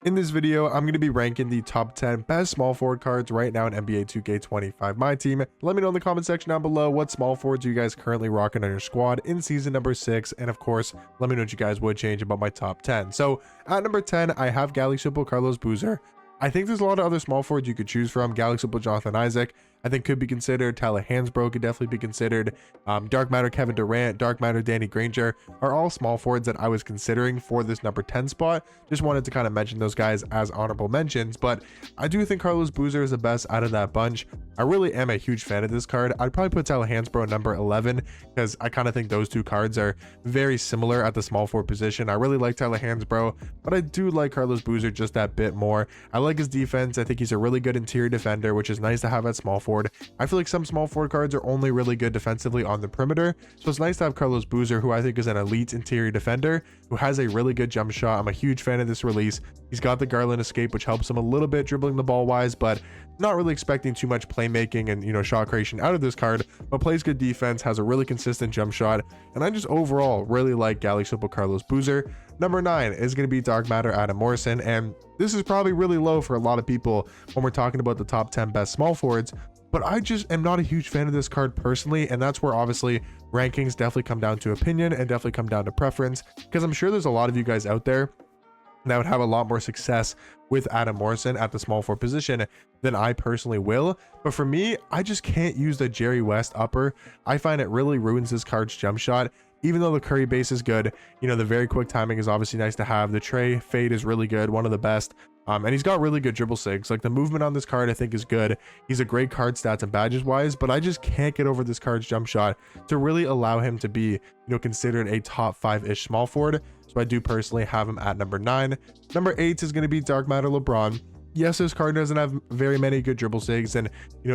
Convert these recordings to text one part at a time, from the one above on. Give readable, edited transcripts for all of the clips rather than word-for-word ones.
In this video, I'm going to be ranking the top 10 best small forward cards right now in NBA 2K25 My Team. Let me know in the comment section down below what small forwards you guys currently rocking on your squad in season number 6. And of course, let me know what you guys would change about my top 10. So at number 10, I have Galaxy Football Carlos Boozer. I think there's a lot of other small forwards you could choose from. Galaxy Football Jonathan Isaac, I think could be considered. Tyler Hansbrough could definitely be considered. Dark Matter Kevin Durant, Dark Matter Danny Granger are all small forwards that I was considering for this number 10 spot. Just wanted to kind of mention those guys as honorable mentions, but I do think Carlos Boozer is the best out of that bunch. I really am a huge fan of this card. I'd probably put Tyler Hansbrough at number 11 because I kind of think those two cards are very similar at the small forward position. I really like Tyler Hansbrough, but I do like Carlos Boozer just that bit more. I like his defense. I think he's a really good interior defender, which is nice to have at small forward. I feel like some small forward cards are only really good defensively on the perimeter, so it's nice to have Carlos Boozer, who I think is an elite interior defender, who has a really good jump shot. I'm a huge fan of this release. He's got the Garland escape, which helps him a little bit dribbling the ball wise, but not really expecting too much playmaking and shot creation out of this card, but plays good defense, has a really consistent jump shot, and I just overall really like Galaxy Football Carlos Boozer. Number 9 is going to be Dark Matter Adam Morrison, and this is probably really low for a lot of people when we're talking about the top 10 best small forwards, but I just am not a huge fan of this card personally, and that's where obviously rankings definitely come down to opinion and definitely come down to preference, because I'm sure there's a lot of you guys out there that would have a lot more success with Adam Morrison at the small forward position than I personally will. But for me, I just can't use the Jerry West upper. I find it really ruins this card's jump shot. Even though the Curry base is good, the very quick timing is obviously nice to have. The Trey fade is really good, one of the best. And he's got really good dribble sigs. Like, the movement on this card I think is good. He's a great card stats and badges wise, but I just can't get over this card's jump shot to really allow him to be considered a top 5-ish small forward. So I do personally have him at number 9. Number 8 is going to be Dark Matter LeBron. Yes, this card doesn't have very many good dribble sigs and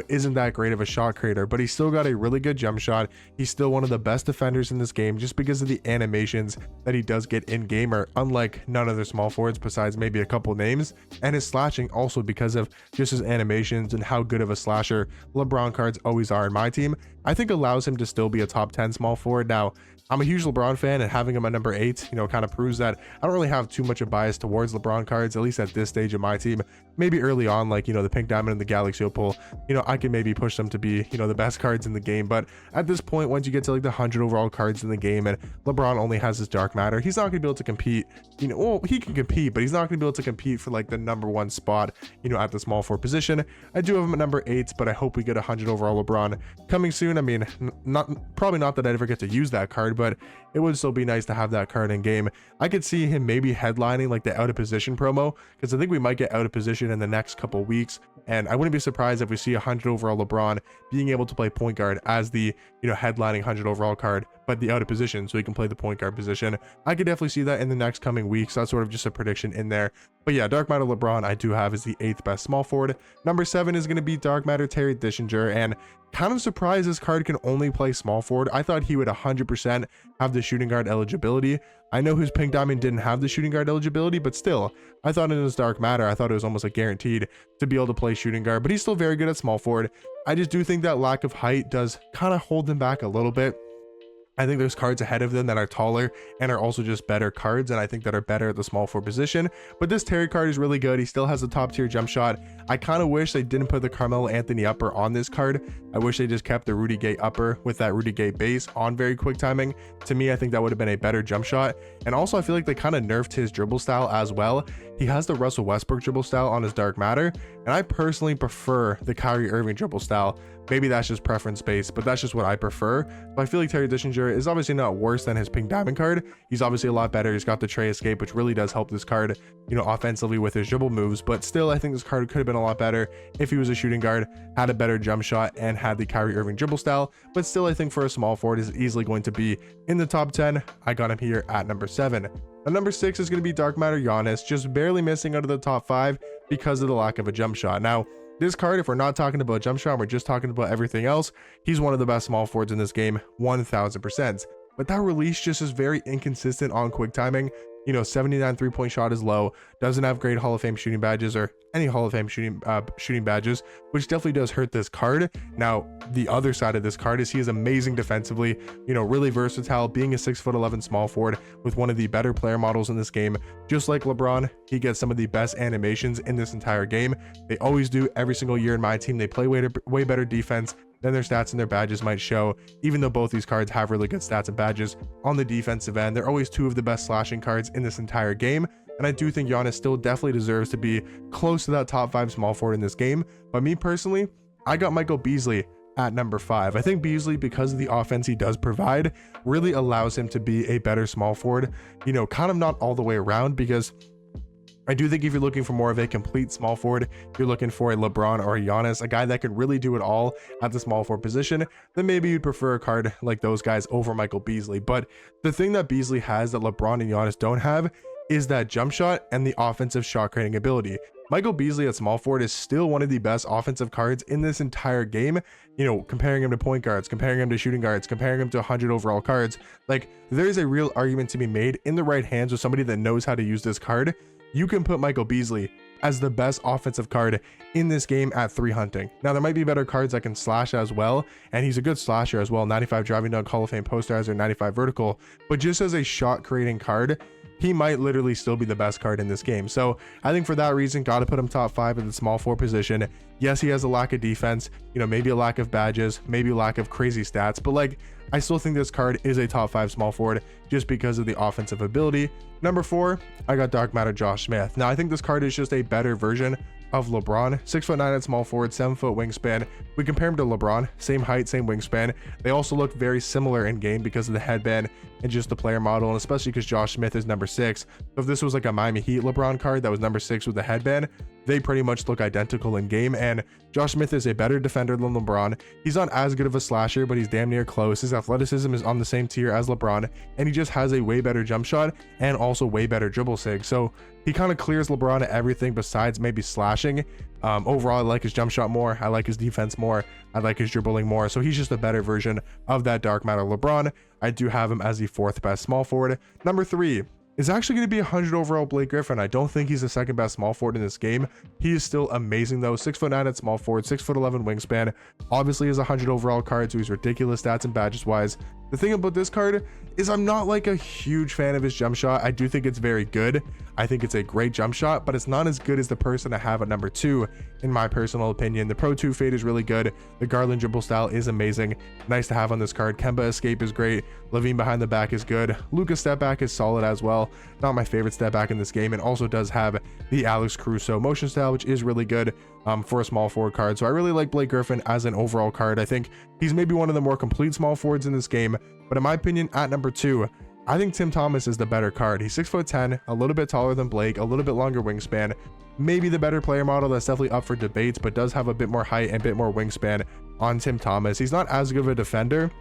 isn't that great of a shot creator, but he's still got a really good jump shot. He's still one of the best defenders in this game just because of the animations that he does get in game, are unlike none of the small forwards besides maybe a couple names, and his slashing also because of just his animations and how good of a slasher LeBron cards always are in my team, I think allows him to still be a top 10 small forward. Now, I'm a huge LeBron fan, and having him at number 8, kind of proves that I don't really have too much of bias towards LeBron cards, at least at this stage of my team. Maybe early on, like, the Pink Diamond and the Galaxy Opal, I can maybe push them to be, the best cards in the game. But at this point, once you get to like the 100 overall cards in the game and LeBron only has his Dark Matter, he's not going to be able to compete. Well, he can compete, but he's not going to be able to compete for like the number 1 spot, at the small forward position. I do have him at number 8, but I hope we get 100 overall LeBron coming soon. I mean, probably not that I ever get to use that card, but it would still be nice to have that card in game. I could see him maybe headlining like the out of position promo, because I think we might get out of position in the next couple weeks, and I wouldn't be surprised if we see 100 overall LeBron being able to play point guard as the headlining 100 overall card, but the out of position, so he can play the point guard position. I could definitely see that in the next coming weeks. That's sort of just a prediction in there. But yeah, Dark Matter LeBron I do have as the 8th best small forward. Number 7 is going to be Dark Matter Terry Dischinger, and kind of surprised this card can only play small forward. I thought he would 100% have the shooting guard eligibility. I know his Pink Diamond didn't have the shooting guard eligibility, but still, I thought in his Dark Matter, I thought it was almost like guaranteed to be able to play shooting guard, but he's still very good at small forward. I just do think that lack of height does kind of hold him back a little bit. I think there's cards ahead of them that are taller and are also just better cards, and I think that are better at the small forward position. But this Terry card is really good. He still has a top tier jump shot. I kind of wish they didn't put the Carmelo Anthony upper on this card. I wish they just kept the Rudy Gay upper with that Rudy Gay base on very quick timing. To me, I think that would have been a better jump shot. And also, I feel like they kind of nerfed his dribble style as well. He has the Russell Westbrook dribble style on his Dark Matter, and I personally prefer the Kyrie Irving dribble style. Maybe that's just preference based, but that's just what I prefer. But I feel like Terry Dischinger is obviously not worse than his Pink Diamond card. He's obviously a lot better. He's got the Trey escape, which really does help this card, offensively with his dribble moves. But still, I think this card could have been a lot better if he was a shooting guard, had a better jump shot, and had the Kyrie Irving dribble style. But still, I think for a small forward is easily going to be in the top 10. I got him here at number 7. Now, number 6 is going to be Dark Matter Giannis, just barely missing out of the top 5 because of the lack of a jump shot. Now, this card, if we're not talking about jump shot, we're just talking about everything else, he's one of the best small forwards in this game, 1000%. But that release just is very inconsistent on quick timing. 79 3-point shot is low, doesn't have great Hall of Fame shooting badges or any Hall of Fame shooting badges, which definitely does hurt this card. Now, the other side of this card is he is amazing defensively, really versatile, being a 6'11" small forward with one of the better player models in this game. Just like LeBron, he gets some of the best animations in this entire game. They always do every single year in my team. They play way better defense than their stats and their badges might show, even though both these cards have really good stats and badges on the defensive end. They're always two of the best slashing cards in this entire game. And I do think Giannis still definitely deserves to be close to that top 5 small forward in this game. But me personally, I got Michael Beasley at number 5. I think Beasley, because of the offense he does provide, really allows him to be a better small forward, kind of not all the way around, because I do think if you're looking for more of a complete small forward, you're looking for a LeBron or a Giannis, a guy that could really do it all at the small forward position, then maybe you'd prefer a card like those guys over Michael Beasley. But the thing that Beasley has that LeBron and Giannis don't have is that jump shot and the offensive shot creating ability. Michael Beasley at small forward is still one of the best offensive cards in this entire game. Comparing him to point guards, comparing him to shooting guards, comparing him to 100 overall cards, like there's a real argument to be made in the right hands with somebody that knows how to use this card. You can put Michael Beasley as the best offensive card in this game at 3 hunting. Now, there might be better cards that can slash as well, and he's a good slasher as well. 95 driving dunk, Hall of Fame posterizer, 95 vertical, but just as a shot creating card, he might literally still be the best card in this game. So I think for that reason, got to put him top 5 in the small forward position. Yes, he has a lack of defense, maybe a lack of badges, maybe a lack of crazy stats, but I still think this card is a top 5 small forward just because of the offensive ability. Number 4, I got Dark Matter Josh Smith. Now, I think this card is just a better version of LeBron. 6'9" at small forward, 7-foot wingspan. We compare him to LeBron, same height, same wingspan. They also look very similar in game because of the headband and just the player model, and especially because Josh Smith is number 6. So if this was like a Miami Heat LeBron card that was number 6 with the headband, they pretty much look identical in game. And Josh Smith is a better defender than LeBron. He's not as good of a slasher, but he's damn near close. His athleticism is on the same tier as LeBron, and he just has a way better jump shot and also way better dribble sig. So he kind of clears LeBron at everything besides maybe slashing. Overall, I like his jump shot more. I like his defense more. I like his dribbling more. So he's just a better version of that Dark Matter LeBron. I do have him as the 4th best small forward. Number 3 is actually going to be 100 overall Blake Griffin. I don't think he's the 2nd best small forward in this game. He is still amazing though. 6'9" at small forward, 6'11" wingspan. Obviously is a 100 overall card, so he's ridiculous stats and badges wise. The thing about this card is I'm not like a huge fan of his jump shot. I do think it's very good. I think it's a great jump shot, but it's not as good as the person I have at number 2, in my personal opinion. The Pro 2 fade is really good. The Garland dribble style is amazing. Nice to have on this card. Kemba escape is great. Levine behind the back is good. Luka's step back is solid as well. Not my favorite step back in this game, and also does have the Alex Caruso motion style, which is really good for a small forward card. So I really like Blake Griffin as an overall card. I think he's maybe one of the more complete small forwards in this game, but in my opinion, at number 2, I think Tim Thomas is the better card. He's 6'10", a little bit taller than Blake, a little bit longer wingspan, maybe the better player model. That's definitely up for debates, but does have a bit more height and a bit more wingspan on Tim Thomas. He's not as good of a defender.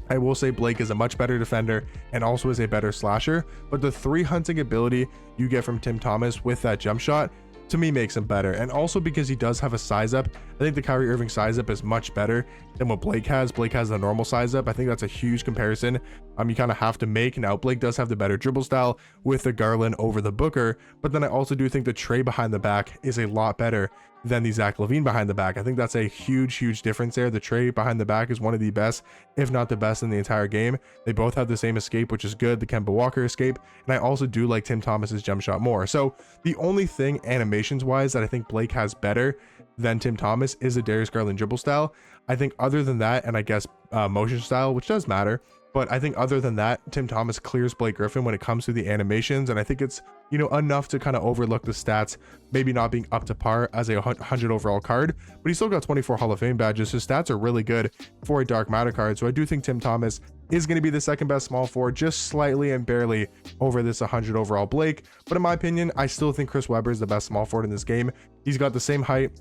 I will say Blake is a much better defender and also is a better slasher, but the 3 hunting ability you get from Tim Thomas with that jump shot, to me, makes him better. And also because he does have a size up, I think the Kyrie Irving size up is much better than what Blake has. Blake has the normal size up. I think that's a huge comparison you kind of have to make. Now, Blake does have the better dribble style with the Garland over the Booker, but then I also do think the Trey behind the back is a lot better than the Zach LaVine behind the back. I think that's a huge difference there. The Trey behind the back is one of the best, if not the best, in the entire game. They both have the same escape, which is good, the Kemba Walker escape, and I also do like Tim Thomas's jump shot more. So the only thing animations wise that I think Blake has better than Tim Thomas is the Darius Garland dribble style. I think other than that, and I guess motion style, which does matter, but I think other than that, Tim Thomas clears Blake Griffin when it comes to the animations, and I think it's enough to kind of overlook the stats maybe not being up to par as a 100 overall card, but he's still got 24 Hall of Fame badges. His stats are really good for a Dark Matter card, so I do think Tim Thomas is going to be the 2nd best small forward, just slightly and barely over this 100 overall Blake. But in my opinion, I still think Chris Webber is the best small forward in this game. He's got the same height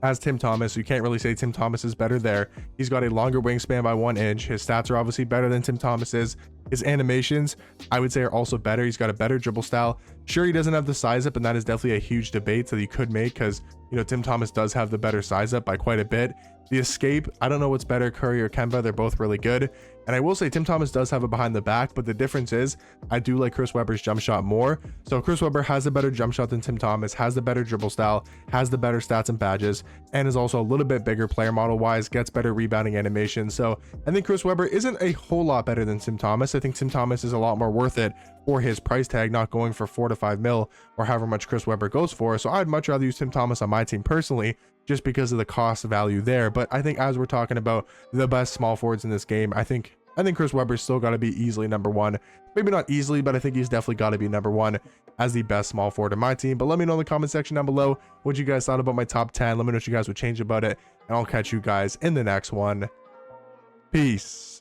as Tim Thomas. You can't really say Tim Thomas is better there. He's got a longer wingspan by 1 inch. His stats are obviously better than Tim Thomas's. His animations, I would say, are also better. He's got a better dribble style. Sure, he doesn't have the size up, and that is definitely a huge debate that you could make because, you know, Tim Thomas does have the better size up by quite a bit. The escape, I don't know what's better, Curry or Kemba. They're both really good. And I will say Tim Thomas does have a behind the back, but the difference is I do like Chris Webber's jump shot more. So Chris Webber has a better jump shot than Tim Thomas, has the better dribble style, has the better stats and badges, and is also a little bit bigger player model wise, gets better rebounding animation. So I think Chris Webber isn't a whole lot better than Tim Thomas. I think Tim Thomas is a lot more worth it for his price tag, not going for 4 to 5 mil or however much Chris Webber goes for. So I'd much rather use Tim Thomas on my team personally, just because of the cost value there. But I think as we're talking about the best small forwards in this game, I think Chris Webber's still got to be easily number one. Maybe not easily, but I think he's definitely got to be number one as the best small forward in my team. But let me know in the comment section down below what you guys thought about my top 10. Let me know what you guys would change about it, and I'll catch you guys in the next one. Peace.